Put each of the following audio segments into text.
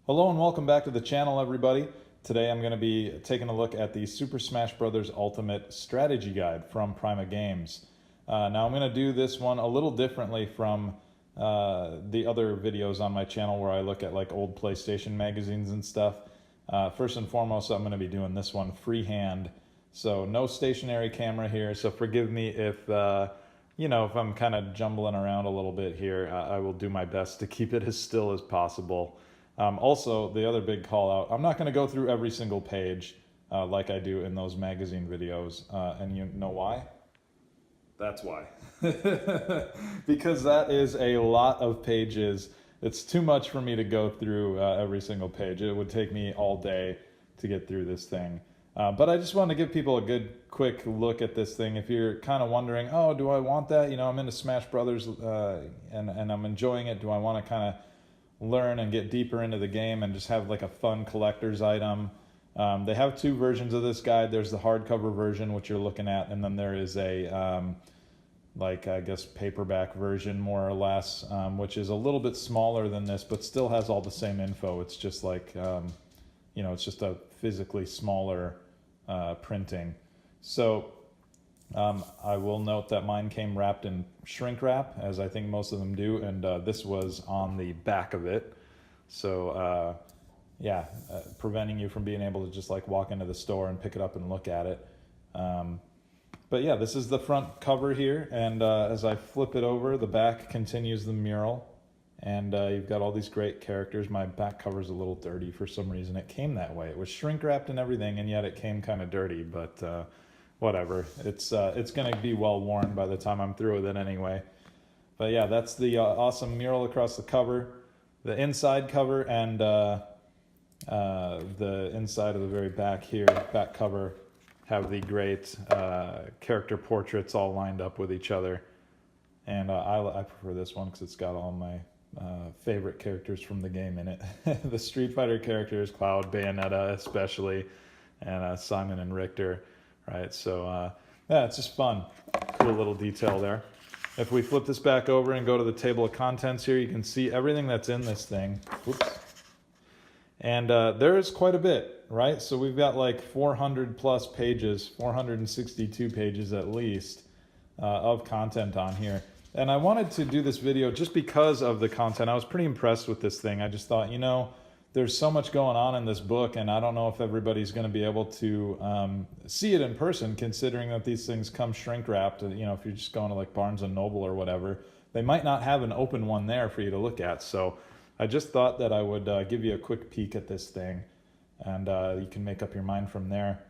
Hello and welcome back to the channel, everybody. Today I'm going to be taking a look at the Super Smash Bros. Ultimate Strategy Guide from Prima Games. Now I'm going to do this one a little differently from the other videos on my channel where I look at like old PlayStation magazines and stuff. First and foremost, I'm going to be doing this one freehand. So no stationary camera here, so forgive me if if I'm kind of jumbling around a little bit here. I will do my best to keep it as still as possible. Also, the other big call out, I'm not going to go through every single page like I do in those magazine videos. And you know why? That's why. Because that is a lot of pages. It's too much for me to go through every single page. It would take me all day to get through this thing. But I just want to give people a good, quick look at this thing. If you're kind of wondering, oh, do I want that? You know, I'm into Smash Brothers and I'm enjoying it. Do I want to kind of learn and get deeper into the game and just have like a fun collector's item? They have two versions of this guide. There's the hardcover version, which you're looking at, and then there is a like I guess paperback version, more or less, which is a little bit smaller than this, but still has all the same info. It's just like it's just a physically smaller printing. So I will note that mine came wrapped in shrink wrap, as I think most of them do, and this was on the back of it. So preventing you from being able to just like walk into the store and pick it up and look at it. But yeah, this is the front cover here, and as I flip it over, the back continues the mural, and you've got all these great characters. My back cover's a little dirty for some reason. It came that way. It was shrink wrapped and everything, and yet it came kind of dirty, but whatever. It's going to be well worn by the time I'm through with it anyway. But yeah, that's the awesome mural across the cover, the inside cover, and the inside of the very back here, back cover, have the great character portraits all lined up with each other. And I prefer this one because it's got all my favorite characters from the game in it. The Street Fighter characters, Cloud, Bayonetta especially, and Simon and Richter. Right, so yeah, it's just fun. Cool little detail there. If we flip this back over and go to the table of contents here, you can see everything that's in this thing. Whoops. And there is quite a bit, right? So we've got like 400 plus pages, 462 pages at least of content on here. And I wanted to do this video just because of the content. I was pretty impressed with this thing. I just thought, there's so much going on in this book, and I don't know if everybody's going to be able to see it in person, considering that these things come shrink wrapped. If you're just going to like Barnes and Noble or whatever, they might not have an open one there for you to look at. So I just thought that I would give you a quick peek at this thing, and you can make up your mind from there.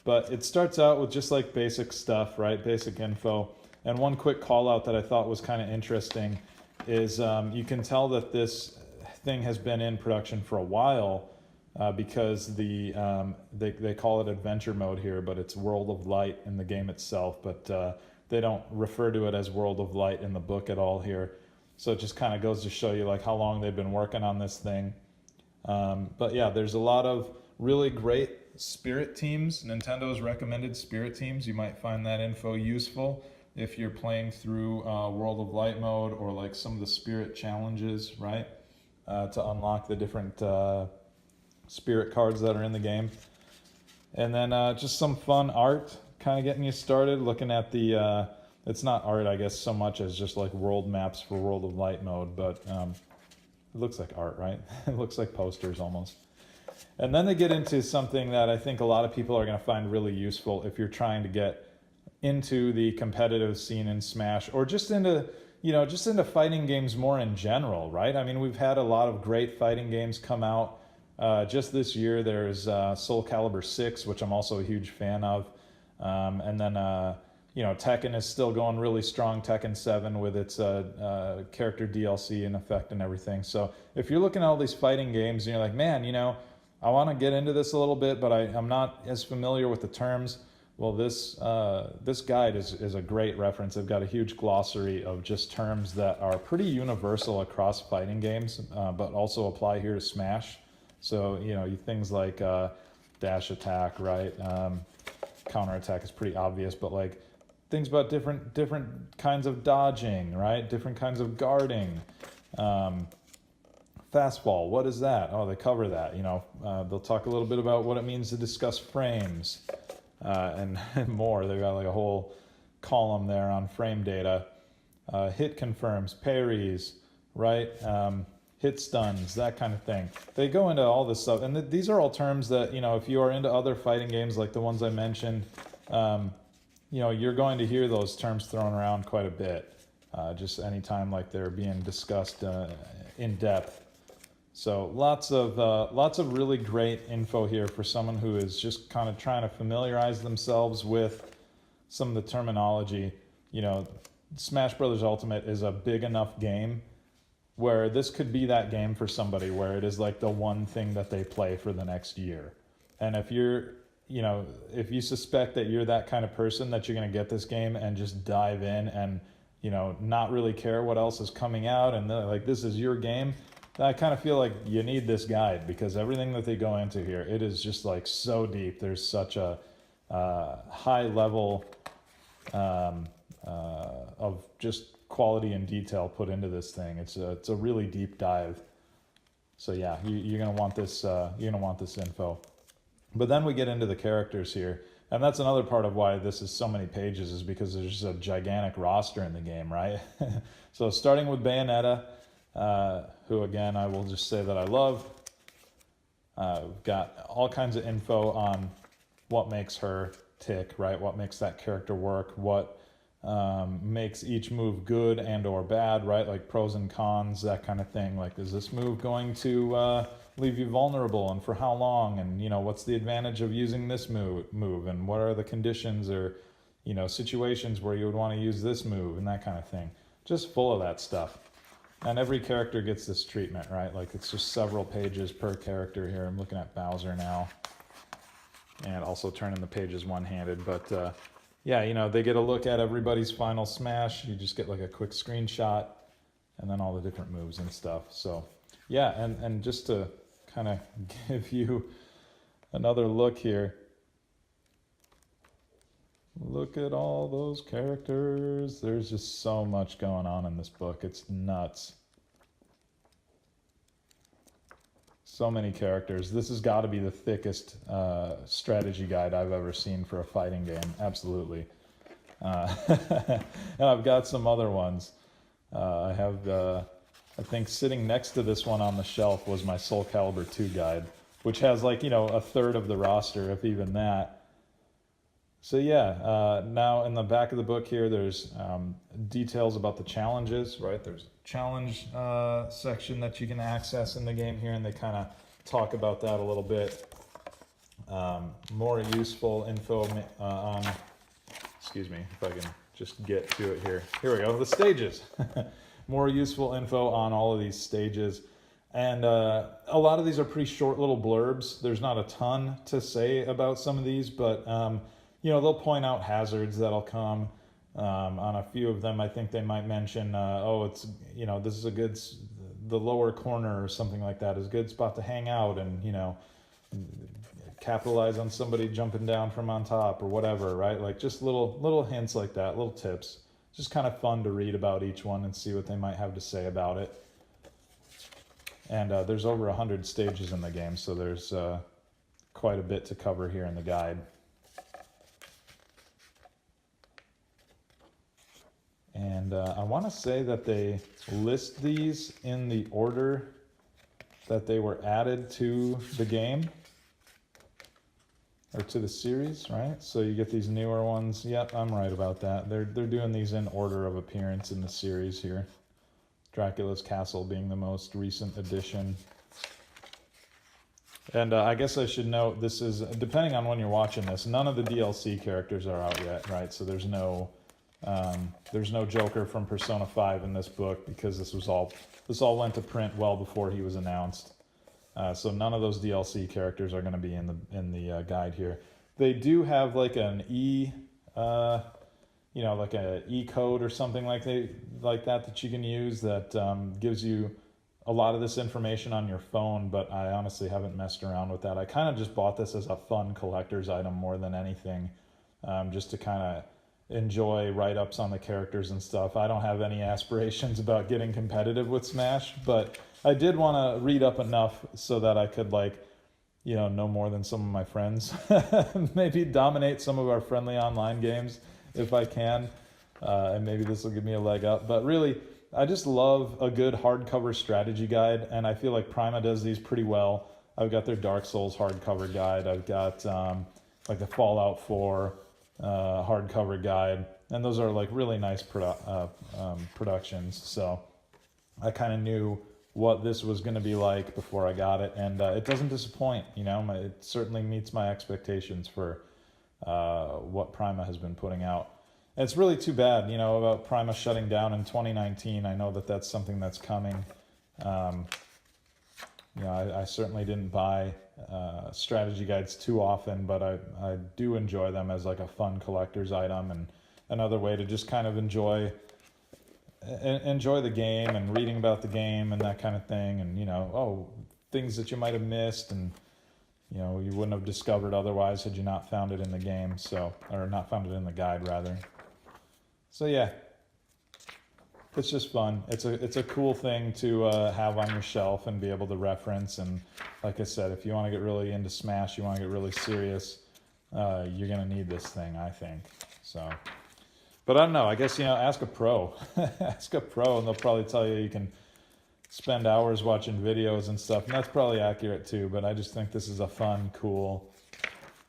But it starts out with just like basic stuff, right? Basic info. And one quick call out that I thought was kind of interesting is you can tell that this thing has been in production for a while because they call it adventure mode here, but it's World of Light in the game itself, but they don't refer to it as World of Light in the book at all here. So it just kind of goes to show you like how long they've been working on this thing. But yeah, there's a lot of really great spirit teams, Nintendo's recommended spirit teams. You might find that info useful if you're playing through World of Light mode or like some of the spirit challenges, right? To unlock the different spirit cards that are in the game. And then just some fun art, kind of getting you started, looking at the, it's not art, I guess, so much as just like world maps for World of Light mode, but it looks like art, right? It looks like posters almost. And then they get into something that I think a lot of people are going to find really useful if you're trying to get into the competitive scene in Smash, or just into fighting games more in general, right? I mean, we've had a lot of great fighting games come out. Just this year, there's Soul Calibur 6, which I'm also a huge fan of. And then, Tekken is still going really strong, Tekken 7, with its character DLC in effect and everything. So if you're looking at all these fighting games and you're like, man, I want to get into this a little bit, but I'm not as familiar with the terms. Well, this guide is a great reference. They've got a huge glossary of just terms that are pretty universal across fighting games, but also apply here to Smash. So, things like dash attack, right? Counter attack is pretty obvious, but like things about different kinds of dodging, right? Different kinds of guarding. Fastball, what is that? Oh, they cover that. They'll talk a little bit about what it means to discuss frames and more. They've got like a whole column there on frame data. Hit confirms, parries, right? Hit stuns, that kind of thing. They go into all this stuff, and these are all terms that, if you are into other fighting games like the ones I mentioned, you're going to hear those terms thrown around quite a bit, just anytime like they're being discussed in depth. So lots of really great info here for someone who is just kind of trying to familiarize themselves with some of the terminology. Smash Brothers Ultimate is a big enough game where this could be that game for somebody where it is like the one thing that they play for the next year. And if if you suspect that you're that kind of person, that you're going to get this game and just dive in and, not really care what else is coming out, and like this is your game, I kind of feel like you need this guide, because everything that they go into here, it is just like so deep. There's such a high level of just quality and detail put into this thing. It's a really deep dive. So yeah, you're gonna want this. You're gonna want this info. But then we get into the characters here, and that's another part of why this is so many pages, is because there's just a gigantic roster in the game, right? So starting with Bayonetta, who again I will just say that I love. We've got all kinds of info on what makes her tick, right? What makes that character work? What makes each move good and or bad, right? Like pros and cons, that kind of thing. Like, is this move going to leave you vulnerable, and for how long? And what's the advantage of using this move, and what are the conditions or situations where you would want to use this move, and that kind of thing. Just full of that stuff. And every character gets this treatment, right? Like, it's just several pages per character here. I'm looking at Bowser now, and also turning the pages one-handed, but yeah, they get a look at everybody's final smash. You just get like a quick screenshot, and then all the different moves and stuff. So yeah, and just to kind of give you another look here, look at all those characters. There's just so much going on in this book. It's nuts. So many characters. This has got to be the thickest strategy guide I've ever seen for a fighting game. Absolutely. And I've got some other ones. I have, I think sitting next to this one on the shelf was my Soul Calibur 2 guide, which has like, a third of the roster, if even that. So yeah, now in the back of the book here, there's details about the challenges, right? There's a challenge section that you can access in the game here, and they kind of talk about that a little bit. More useful info on, excuse me, if I can just get to it here. Here we go, the stages. More useful info on all of these stages. And a lot of these are pretty short little blurbs. There's not a ton to say about some of these, but they'll point out hazards that'll come. On a few of them, I think they might mention, it's, this is the lower corner or something like that is a good spot to hang out and, capitalize on somebody jumping down from on top or whatever, right? Like just little hints like that, little tips. Just kind of fun to read about each one and see what they might have to say about it. And there's over 100 stages in the game, so there's quite a bit to cover here in the guide. And I want to say that they list these in the order that they were added to the game, or to the series, right? So you get these newer ones. Yep, I'm right about that. They're doing these in order of appearance in the series here. Dracula's Castle being the most recent addition. And I guess I should note, this is, depending on when you're watching this, none of the DLC characters are out yet, right? So there's no Joker from Persona 5 in this book, because this all went to print well before he was announced. So none of those DLC characters are going to be in the guide here. They do have like an like a E-code or something like that you can use that gives you a lot of this information on your phone, but I honestly haven't messed around with that. I kind of just bought this as a fun collector's item more than anything, just to kind of enjoy write-ups on the characters and stuff. I don't have any aspirations about getting competitive with Smash, but I did want to read up enough so that I could like, know more than some of my friends. Maybe dominate some of our friendly online games if I can. And maybe this will give me a leg up. But really, I just love a good hardcover strategy guide, and I feel like Prima does these pretty well. I've got their Dark Souls hardcover guide. I've got like the Fallout 4 hardcover guide, and those are like really nice productions. So I kind of knew what this was going to be like before I got it, and it doesn't disappoint. It certainly meets my expectations for what Prima has been putting out. And it's really too bad, about Prima shutting down in 2019. I know that that's something that's coming. I certainly didn't buy strategy guides too often, but I do enjoy them as like a fun collector's item and another way to just kind of enjoy the game and reading about the game and that kind of thing, and things that you might have missed and you wouldn't have discovered otherwise had you not found it in the game, or not found it in the guide rather. So yeah, it's just fun. It's a cool thing to have on your shelf and be able to reference. And like I said, if you want to get really into Smash, you want to get really serious, you're gonna need this thing, I think. So, but I don't know. I guess ask a pro. Ask a pro, and they'll probably tell you you can spend hours watching videos and stuff, and that's probably accurate too. But I just think this is a fun, cool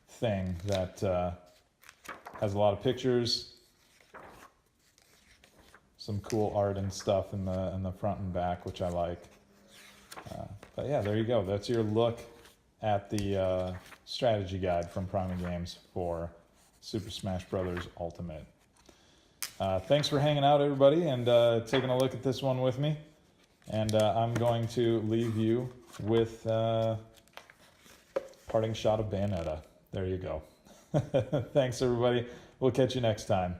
thing that has a lot of pictures, some cool art and stuff in the front and back, which I like. But yeah, there you go. That's your look at the strategy guide from Prima Games for Super Smash Bros. Ultimate. Thanks for hanging out, everybody, and taking a look at this one with me. And I'm going to leave you with parting shot of Bayonetta. There you go. Thanks, everybody. We'll catch you next time.